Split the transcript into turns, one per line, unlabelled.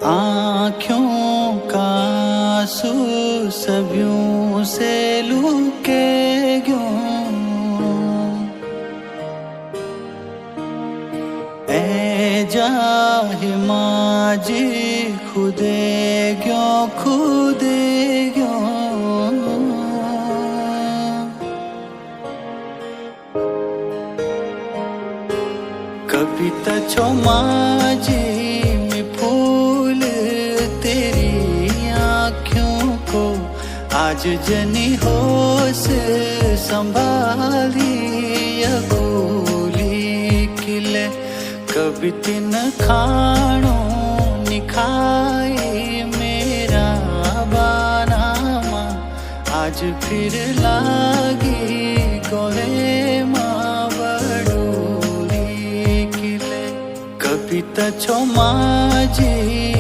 आँखों का आंसू सबियों से लुके क्यों ए जाहि माजी खुदे क्यों कविता छो माजी में फूल तेरी आँखों को आज जनी होश संभाली अगोली किले कविता न खाणो निखाई मेरा बानामा आज फिर लागी गोले माँ बड़ोली किले कविता छो माजी।